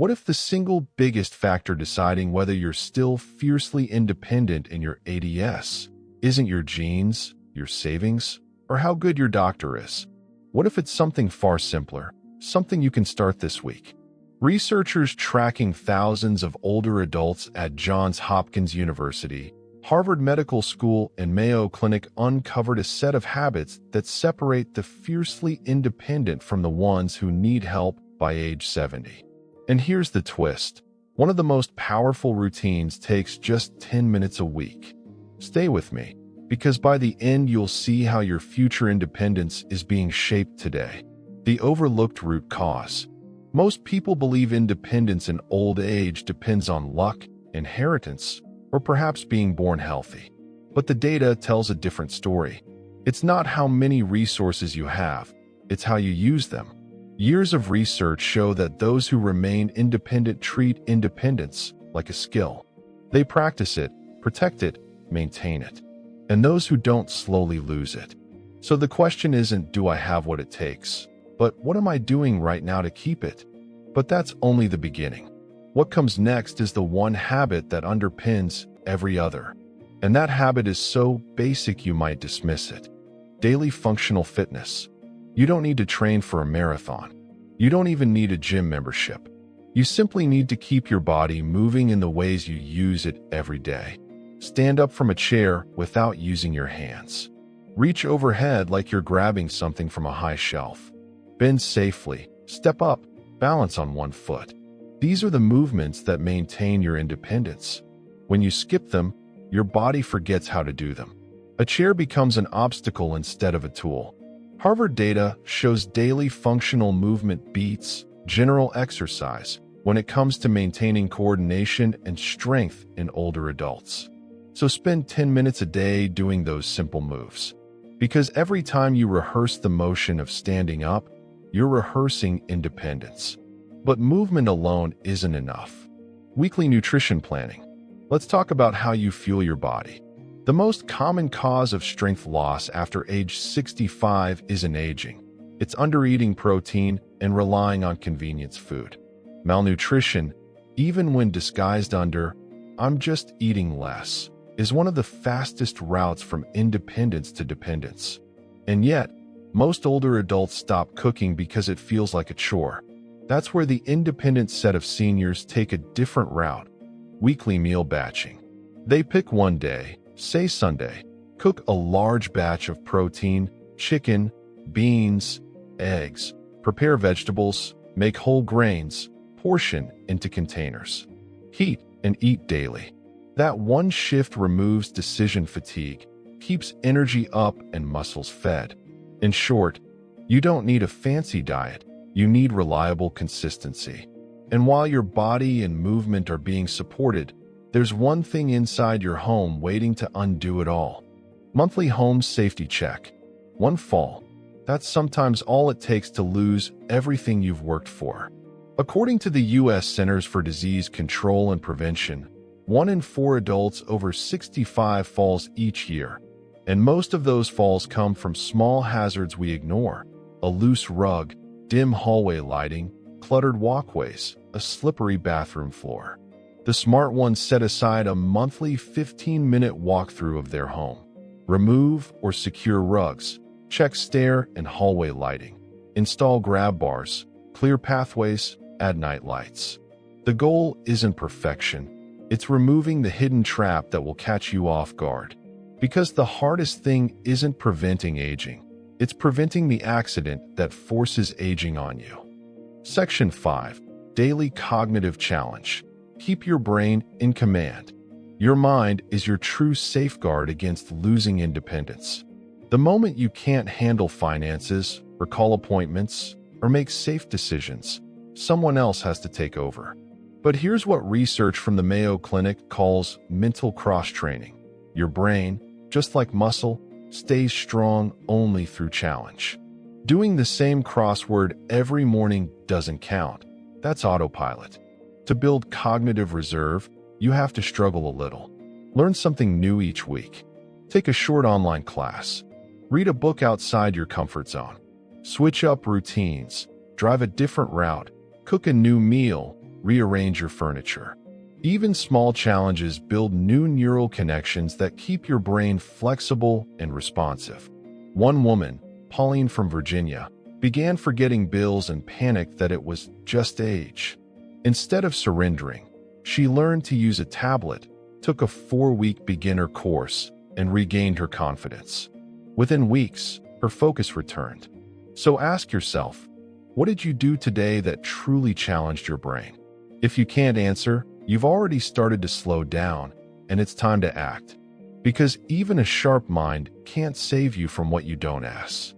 What if the single biggest factor deciding whether you're still fiercely independent in your 80s isn't your genes, your savings, or how good your doctor is? What if it's something far simpler, something you can start this week? Researchers tracking thousands of older adults at Johns Hopkins University, Harvard Medical School, and Mayo Clinic uncovered a set of habits that separate the fiercely independent from the ones who need help by age 70. And here's the twist. One of the most powerful routines takes just 10 minutes a week. Stay with me, because by the end you'll see how your future independence is being shaped today. The overlooked root cause. Most people believe independence in old age depends on luck, inheritance, or perhaps being born healthy. But the data tells a different story. It's not how many resources you have, it's how you use them. Years of research show that those who remain independent treat independence like a skill. They practice it, protect it, maintain it. And those who don't slowly lose it. So the question isn't, do I have what it takes? But what am I doing right now to keep it? But that's only the beginning. What comes next is the one habit that underpins every other. And that habit is so basic you might dismiss it. Daily functional fitness. You don't need to train for a marathon. You don't even need a gym membership. You simply need to keep your body moving in the ways you use it every day. Stand up from a chair without using your hands. Reach overhead like you're grabbing something from a high shelf. Bend safely. Step up. Balance on one foot. These are the movements that maintain your independence. When you skip them, your body forgets how to do them. A chair becomes an obstacle instead of a tool. Harvard data shows daily functional movement beats general exercise when it comes to maintaining coordination and strength in older adults. So spend 10 minutes a day doing those simple moves. Because every time you rehearse the motion of standing up, you're rehearsing independence. But movement alone isn't enough. Weekly nutrition planning. Let's talk about how you fuel your body. The most common cause of strength loss after age 65 isn't aging. It's undereating protein and relying on convenience food. Malnutrition, even when disguised under, "I'm just eating less," is one of the fastest routes from independence to dependence. And yet, most older adults stop cooking because it feels like a chore. That's where the independent set of seniors take a different route. Weekly meal batching. They pick one day, say Sunday, cook a large batch of protein, chicken, beans, eggs, prepare vegetables, make whole grains, portion into containers. Heat and eat daily. That one shift removes decision fatigue, keeps energy up and muscles fed. In short, you don't need a fancy diet, you need reliable consistency. And while your body and movement are being supported, there's one thing inside your home waiting to undo it all. Monthly home safety check. One fall. That's sometimes all it takes to lose everything you've worked for. According to the U.S. Centers for Disease Control and Prevention, 1 in 4 adults over 65 falls each year. And most of those falls come from small hazards we ignore. A loose rug, dim hallway lighting, cluttered walkways, a slippery bathroom floor. The smart ones set aside a monthly 15-minute walkthrough of their home. Remove or secure rugs, check stair and hallway lighting, install grab bars, clear pathways, add night lights. The goal isn't perfection, it's removing the hidden trap that will catch you off guard. Because the hardest thing isn't preventing aging, it's preventing the accident that forces aging on you. Section 5. Daily Cognitive Challenge. Keep your brain in command. Your mind is your true safeguard against losing independence. The moment you can't handle finances, recall appointments, or make safe decisions, someone else has to take over. But here's what research from the Mayo Clinic calls mental cross-training. Your brain, just like muscle, stays strong only through challenge. Doing the same crossword every morning doesn't count. That's autopilot. To build cognitive reserve, you have to struggle a little. Learn something new each week. Take a short online class. Read a book outside your comfort zone. Switch up routines. Drive a different route. Cook a new meal. rearrange your furniture. Even small challenges build new neural connections that keep your brain flexible and responsive. One woman, Pauline from Virginia, began forgetting bills and panicked that it was just age. Instead of surrendering, she learned to use a tablet, took a 4-week beginner course, and regained her confidence. Within weeks, her focus returned. So ask yourself, what did you do today that truly challenged your brain? If you can't answer, you've already started to slow down, and it's time to act. Because even a sharp mind can't save you from what you don't ask.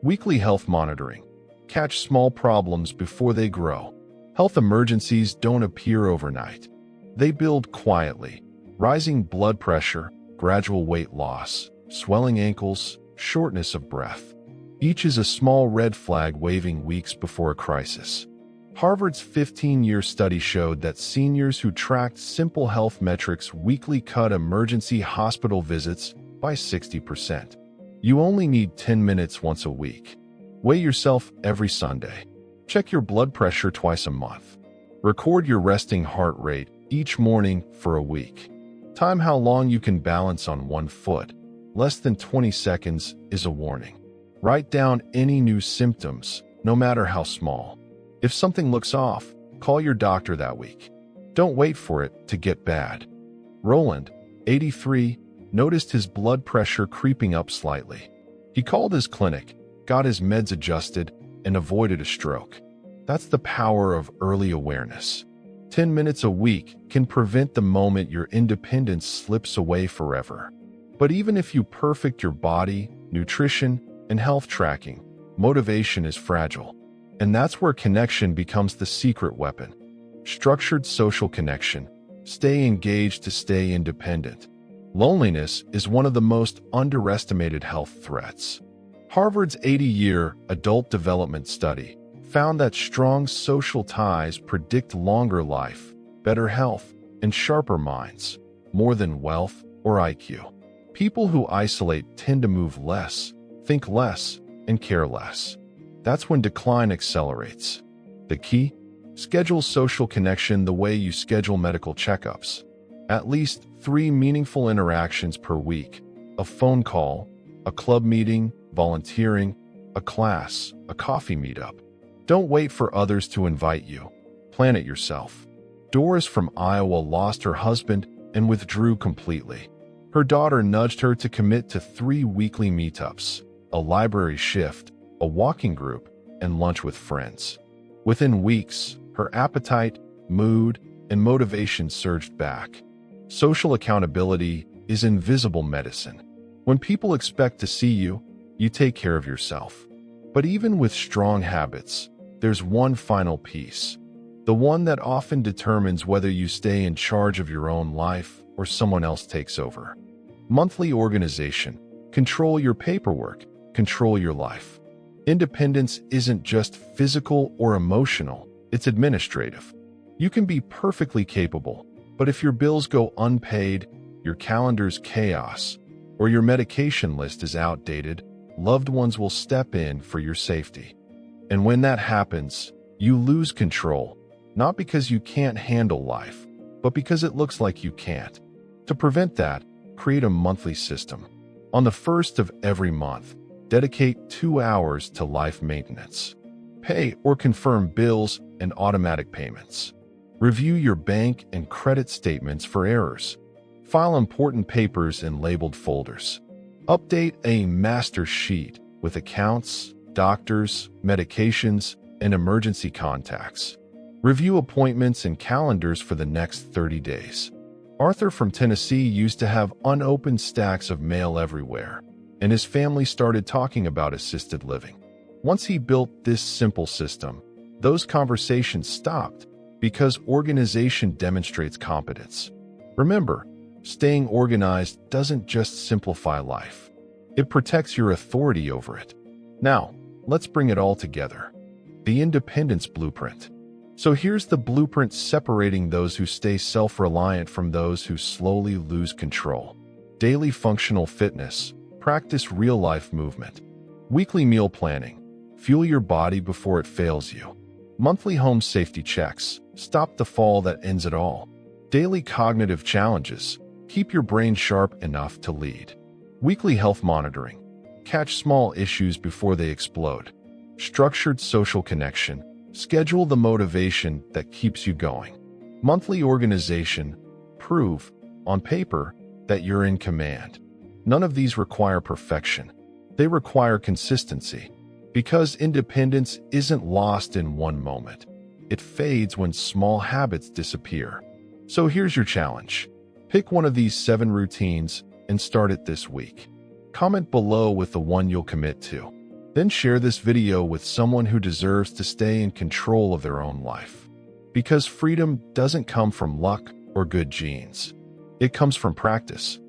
Weekly health monitoring. Catch small problems before they grow. Health emergencies don't appear overnight. They build quietly. Rising blood pressure, gradual weight loss, swelling ankles, shortness of breath. Each is a small red flag waving weeks before a crisis. Harvard's 15-year study showed that seniors who tracked simple health metrics weekly cut emergency hospital visits by 60%. You only need 10 minutes once a week. Weigh yourself every Sunday. Check your blood pressure twice a month. Record your resting heart rate each morning for a week. Time how long you can balance on one foot. Less than 20 seconds is a warning. Write down any new symptoms, no matter how small. If something looks off, call your doctor that week. Don't wait for it to get bad. Roland, 83, noticed his blood pressure creeping up slightly. He called his clinic, got his meds adjusted, and avoided a stroke. That's the power of early awareness. 10 minutes a week can prevent the moment your independence slips away forever. But even if you perfect your body, nutrition, and health tracking, motivation is fragile. And that's where connection becomes the secret weapon. Structured social connection. Stay engaged to stay independent. Loneliness is one of the most underestimated health threats. Harvard's 80-year adult development study found that strong social ties predict longer life, better health, and sharper minds, more than wealth or IQ. People who isolate tend to move less, think less, and care less. That's when decline accelerates. The key? Schedule social connection the way you schedule medical checkups. At least 3 meaningful interactions per week. A phone call, a club meeting, volunteering, a class, a coffee meetup. Don't wait for others to invite you. Plan it yourself. Doris from Iowa lost her husband and withdrew completely. Her daughter nudged her to commit to 3 weekly meetups, a library shift, a walking group, and lunch with friends. Within weeks, her appetite, mood, and motivation surged back. Social accountability is invisible medicine. When people expect to see you, you take care of yourself. But even with strong habits, there's one final piece. The one that often determines whether you stay in charge of your own life or someone else takes over. Monthly organization. Control your paperwork. Control your life. Independence isn't just physical or emotional, it's administrative. You can be perfectly capable, but if your bills go unpaid, your calendar's chaos, or your medication list is outdated, loved ones will step in for your safety. And when that happens, you lose control, not because you can't handle life, but because it looks like you can't. To prevent that, create a monthly system. On the first of every month, dedicate 2 hours to life maintenance. Pay or confirm bills and automatic payments. Review your bank and credit statements for errors. File important papers in labeled folders. Update a master sheet with accounts, doctors, medications, and emergency contacts. Review appointments and calendars for the next 30 days. Arthur from Tennessee used to have unopened stacks of mail everywhere, and his family started talking about assisted living. Once he built this simple system, those conversations stopped because organization demonstrates competence. Remember, staying organized doesn't just simplify life. It protects your authority over it. Now, let's bring it all together. The Independence Blueprint. So here's the blueprint separating those who stay self-reliant from those who slowly lose control. Daily functional fitness. Practice real-life movement. Weekly meal planning. Fuel your body before it fails you. Monthly home safety checks. Stop the fall that ends it all. Daily cognitive challenges. Keep your brain sharp enough to lead. Weekly health monitoring. Catch small issues before they explode. Structured social connection. Schedule the motivation that keeps you going. Monthly organization. Prove, on paper, that you're in command. None of these require perfection. They require consistency. Because independence isn't lost in one moment. It fades when small habits disappear. So here's your challenge. Pick one of these 7 routines and start it this week. Comment below with the one you'll commit to. Then share this video with someone who deserves to stay in control of their own life. Because freedom doesn't come from luck or good genes. It comes from practice.